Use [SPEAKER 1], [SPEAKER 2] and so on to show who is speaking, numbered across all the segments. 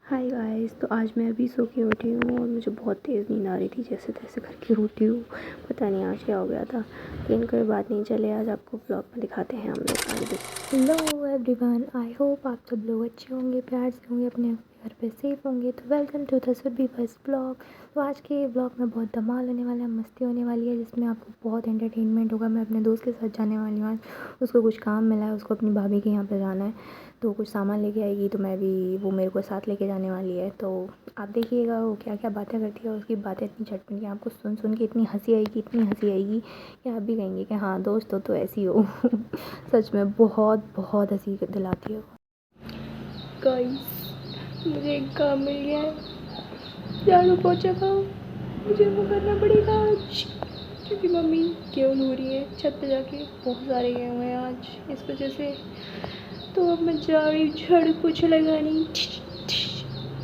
[SPEAKER 1] Hi guys, तो आज मैं अभी सो के उठी हूँ और मुझे बहुत तेज़ नींद आ रही थी। जैसे तैसे करके उठी हूँ, पता नहीं आज क्या हो गया था, लेकिन कोई बात नहीं। चले आज आपको ब्लॉग में दिखाते हैं हम लोग आज भी। हेलो एवरीवन, आई होप आप सब लोग अच्छे होंगे, प्यार से होंगे, अपने घर पे सेफ होंगे। तो welcome to the Surabhi first blog. तो आज के ब्लॉग में बहुत धमाल होने वाला है, मस्ती होने वाली है, जिसमें आपको बहुत एंटरटेनमेंट होगा। मैं अपने दोस्त के साथ जाने वाली हूँ आज, उसको कुछ काम मिला है, उसको अपनी भाभी के यहाँ पे जाना है, तो कुछ सामान लेके आएगी, तो मैं भी वो मेरे को साथ लेके जाने वाली है। तो आप देखिएगा वो क्या क्या बातें करती है, उसकी बातें इतनी चटपटी, आपको सुन सुन के इतनी हंसी आएगी, इतनी हंसी आएगी कि आप भी कहेंगे कि हाँ दोस्त हो तो ऐसी हो। सच में बहुत बहुत हंसी दिलाती है। गाइस, मुझे एक काम मिल गया है, झाड़ू पोछा का मुझे वो करना पड़ेगा आज, क्योंकि मम्मी गेहूँ धो रही है छत पे जाके, बहुत सारे गेहूँ हैं आज इस वजह से। तो अब मैं जा रही झाड़ू पोछा लगानी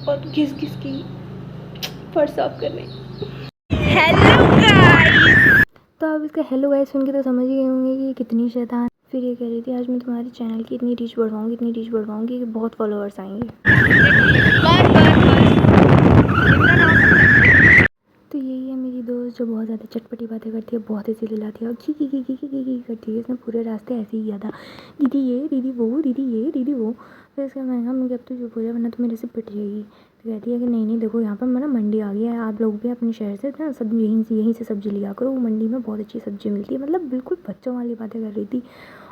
[SPEAKER 1] और घिस घिस की फर्श साफ करने। हेलो गाइस, तो आप इसका हेलो गाइस सुन के तो समझ ही गए होंगे कि कितनी शैतान। फिर ये कह रही थी आज मैं तुम्हारे चैनल की इतनी रीच बढ़वाऊंगी कि बहुत फॉलोअर्स आएंगे। तो यही है मेरी दोस्त, जो बहुत ज़्यादा चटपटी बातें करती है, बहुत हंसी दिलाती है और की करती है। इसने पूरे रास्ते ऐसे ही किया था, दीदी ये दीदी वो, दीदी ये दीदी वो। फिर इसका मैं कहा, मुझे अब तो चुप हो जाए वरना तो मेरे से पिट जाएगी। तो कहती है कि नहीं देखो यहाँ पर ना मंडी आ गई है, आप लोग भी अपने शहर से ना सब यहीं से सब्ज़ी लिया करो, वो मंडी में बहुत अच्छी सब्ज़ी मिलती है। मतलब बिल्कुल बच्चों वाली बातें कर रही थी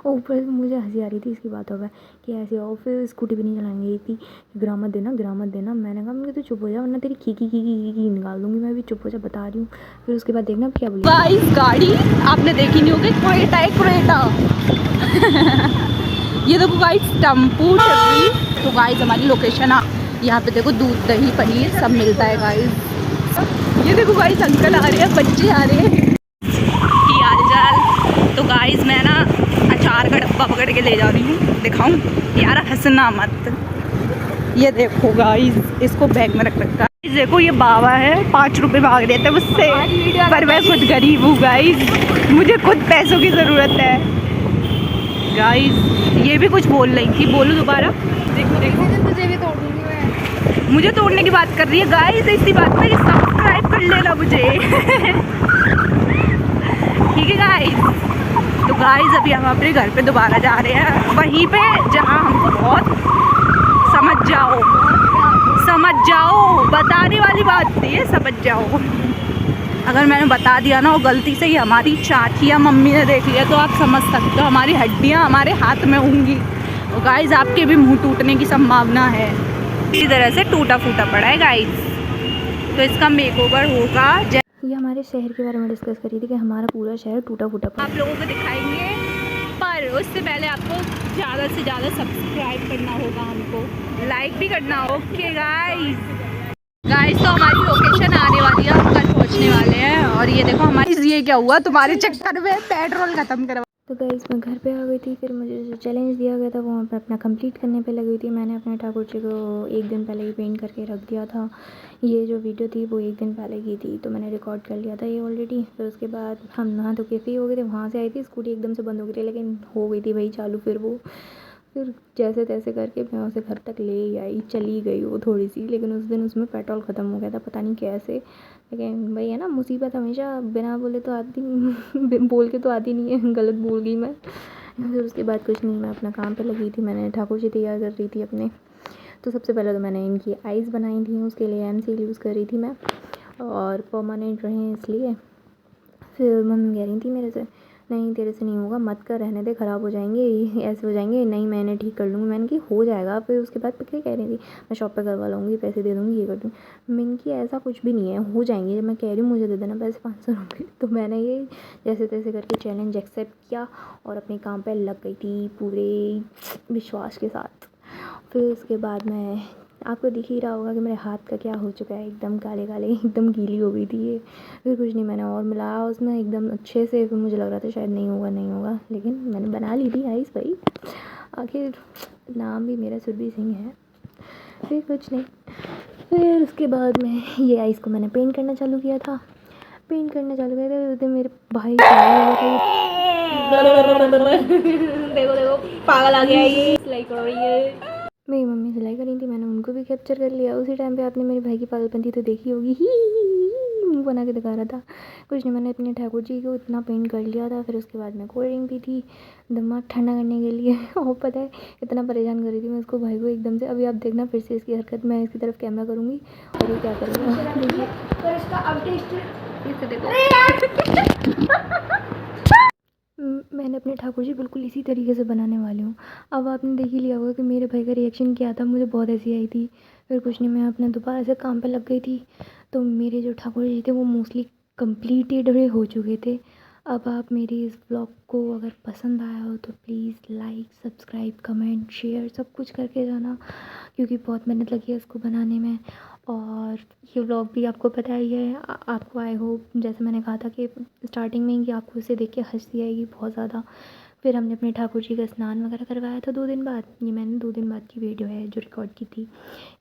[SPEAKER 1] और ऊपर से मुझे हंसी आ रही थी इसकी बातों पर कि ऐसे आओ। फिर स्कूटी भी नहीं चलाने गई थी, ग्रामर देना। मैंने कहा मुझे तो चुप हो जा वरना तेरी की निकाल दूँगी। मैं भी चुप हो जा, बता रही हूँ। फिर उसके बाद देखना क्या बोली।
[SPEAKER 2] गाइस गाड़ी आपने देखी नहीं होगी, क्रेटा है क्रेटा। ये देखो गाइस टेम्पू चल रही। तो गाइस हमारी लोकेशन यहाँ पे देखो, दूध दही पनीर सब मिलता है गाइस। ये देखो गाइस अंकल आ रहे हैं, बच्चे आ रहे हैं। की हाल चाल। तो गाइस मैं ना अचार का डब्बा पकड़ के ले जा रही हूँ, दिखाऊं यार, हंसना मत। ये देखो गाइस, इसको बैग में रख रखा है। देखो ये बाबा है, 5 रुपए मांग रहे थे मुझसे, पर मैं खुद गरीब हूँ गाइस, मुझे खुद पैसों की ज़रूरत है गाइस। ये भी कुछ बोल रही थी, बोलो दोबारा। देखो तुझे भी तोड़ दूंगी मैं। मुझे तोड़ने की बात कर रही है गाइस, इसी बात पे सब्सक्राइब कर लेना मुझे। ठीक है गाइस। तो गाइस अभी हम अपने घर पे दोबारा जा रहे हैं, वहीं पे जहाँ हमको बहुत समझ जाओ बताने वाली बात नहीं है, समझ जाओ। अगर मैंने बता दिया ना, वो गलती से ही हमारी चाची या मम्मी ने देख लिया, तो आप समझ सकते हो हमारी हड्डियां हमारे हाथ में होंगी। तो गाइस आपके भी मुंह टूटने की संभावना है। इसी तरह से टूटा फूटा पड़ा है गाइस, तो इसका मेकओवर होगा।
[SPEAKER 1] ये हमारे शहर के बारे में डिस्कस करी थी कि हमारा पूरा शहर टूटा फूटा पड़ा।
[SPEAKER 2] आप लोगों को दिखाएंगे, पर उससे पहले आपको ज़्यादा से ज़्यादा सब्सक्राइब करना होगा, हमको लाइक भी करना। ओके गाइस तो हमारी लोकेशन आने वाली है, हम कल पहुंचने वाले हैं। और ये देखो हमारी, ये क्या हुआ तुम्हारे चक्कर में पेट्रोल खत्म करवा।
[SPEAKER 1] तो गाइस मैं घर पे आ गई थी, फिर मुझे जो चैलेंज दिया गया था वो मैं अपना कंप्लीट करने पे लगी थी। मैंने अपने ठाकुर जी को एक दिन पहले ही पेंट करके रख दिया था। ये जो वीडियो थी वो एक दिन पहले की थी, तो मैंने रिकॉर्ड कर लिया था ये ऑलरेडी। फिर उसके बाद हम नहा धो के फ्री हो गए थे, वहाँ से आई थी, स्कूटी एकदम से बंद हो गई थी, लेकिन हो गई थी भाई चालू। फिर जैसे तैसे करके मैं उसे घर तक ले आई, चली गई वो थोड़ी सी, लेकिन उस दिन उसमें पेट्रोल ख़त्म हो गया था, पता नहीं कैसे। लेकिन भाई है ना, मुसीबत हमेशा बिना बोले तो आती बोल के तो आती नहीं है, गलत बोल गई मैं। फिर उसके बाद कुछ नहीं, मैं अपना काम पे लगी थी, मैंने ठाकुर जी तैयार कर रही थी अपने। तो सबसे पहले तो मैंने इनकी आइज़ बनाई थी, उसके लिए एमसील यूज़ कर रही थी मैं, और परमानेंट रहें इसलिए। फिर मम्मी कह रही थी मेरे से, नहीं तेरे से नहीं होगा, मत कर, रहने दे, ख़राब हो जाएंगे, ऐसे हो जाएंगे, नहीं मैंने ठीक कर लूँगी। मैंने कि हो जाएगा। फिर उसके बाद क्या कह रही थी, मैं शॉप पे करवा लूँगी, पैसे दे दूँगी, ये कर दूँगी। मैंने कि ऐसा कुछ भी नहीं है, हो जाएंगे, जब मैं कह रही हूँ मुझे दे देना पैसे 500 रुपये। तो मैंने ये जैसे तैसे करके चैलेंज एक्सेप्ट किया और अपने काम पर लग गई थी पूरे विश्वास के साथ। फिर उसके बाद मैं, आपको दिख ही रहा होगा कि मेरे हाथ का क्या हो चुका है, एकदम काले काले, एकदम गीली हो गई थी ये। फिर कुछ नहीं, मैंने और मिलाया उसमें एकदम अच्छे से। फिर मुझे लग रहा था शायद नहीं होगा, लेकिन मैंने बना ली थी आइस भाई, आखिर नाम भी मेरा सुरभि सिंह है। फिर कुछ नहीं, फिर उसके बाद में ये आइस को मैंने पेंट करना चालू किया था। उस दिन मेरे भाई देखो पागल आ गया ये, सिलाई कर रही है। मेरी मम्मी सिलाई कर रही थी, मैंने उनको भी कैप्चर कर लिया। उसी टाइम पे आपने मेरे भाई की पागलपंती तो देखी होगी, ही मुँह बना के दिखा रहा था। कुछ नहीं, मैंने अपने ठाकुर जी को इतना पेंट कर लिया था। फिर उसके बाद मैं कोल्ड ड्रिंक पी थी दिमाग ठंडा करने के लिए। और पता है इतना परेशान कर रही थी मैं उसको, भाई को एकदम से। अभी आप देखना फिर से इसकी हरकत, मैं इसकी तरफ कैमरा करूँगी और ये क्या करेगा देखिए। मैंने अपने ठाकुर जी बिल्कुल इसी तरीके से बनाने वाली हूँ। अब आपने देख ही लिया होगा कि मेरे भाई का रिएक्शन क्या था, मुझे बहुत हँसी आई थी। फिर कुछ नहीं, मैं अपने दोबारा से काम पे लग गई थी। तो मेरे जो ठाकुर जी थे वो मोस्टली कंप्लीटेड हो चुके थे। अब आप मेरी इस व्लॉग को अगर पसंद आया हो तो please like, subscribe, comment, share सब कुछ करके जाना, क्योंकि बहुत मेहनत लगी है इसको बनाने में। और ये व्लॉग भी आपको पता ही है, आपको आई होप, जैसे मैंने कहा था कि स्टार्टिंग में ही, कि आपको इसे देख के हंसी आएगी बहुत ज़्यादा। फिर हमने अपने ठाकुर जी का स्नान वगैरह करवाया था 2 दिन बाद। ये मैंने 2 दिन बाद की वीडियो है जो रिकॉर्ड की थी।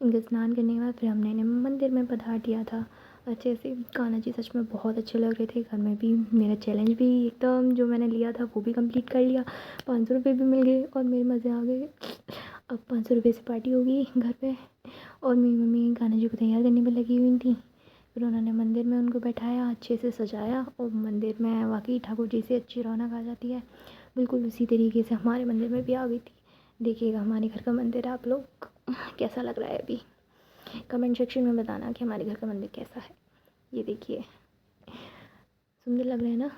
[SPEAKER 1] इनका स्नान करने के बाद फिर हमने इन्हें मंदिर में पधार दिया था अच्छे से। कान्हा जी सच में बहुत अच्छे लग रहे थे। घर में भी मेरा चैलेंज भी एकदम जो मैंने लिया था वो भी कंप्लीट कर लिया। 500 रुपये भी मिल गए और मेरे मज़े आ गए। अब 500 रुपये से पार्टी होगी घर पे। और मेरी मम्मी कान्हा जी को तैयार करने में लगी हुई थी। फिर उन्होंने मंदिर में उनको बैठाया, अच्छे से सजाया। और मंदिर में वाकई ठाकुर जी से अच्छी रौनक आ जाती है। बिल्कुल उसी तरीके से हमारे मंदिर में भी आ गई थी। देखिएगा हमारे घर का मंदिर आप लोग कैसा लग रहा है अभी, कमेंट सेक्शन में बताना कि हमारे घर का मंदिर कैसा है। ये देखिए, सुंदर लग रहा है ना।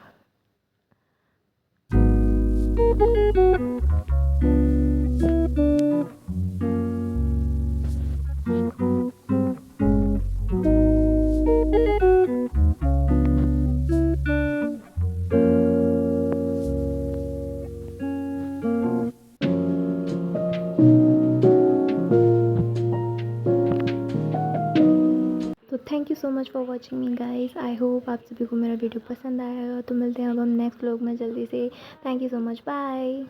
[SPEAKER 1] तो thank you so much for watching me guys. I hope आप सभी को मेरा वीडियो पसंद आया होगा। तो मिलते हैं अब हम नेक्स्ट व्लॉग में जल्दी से। Thank you so much, bye.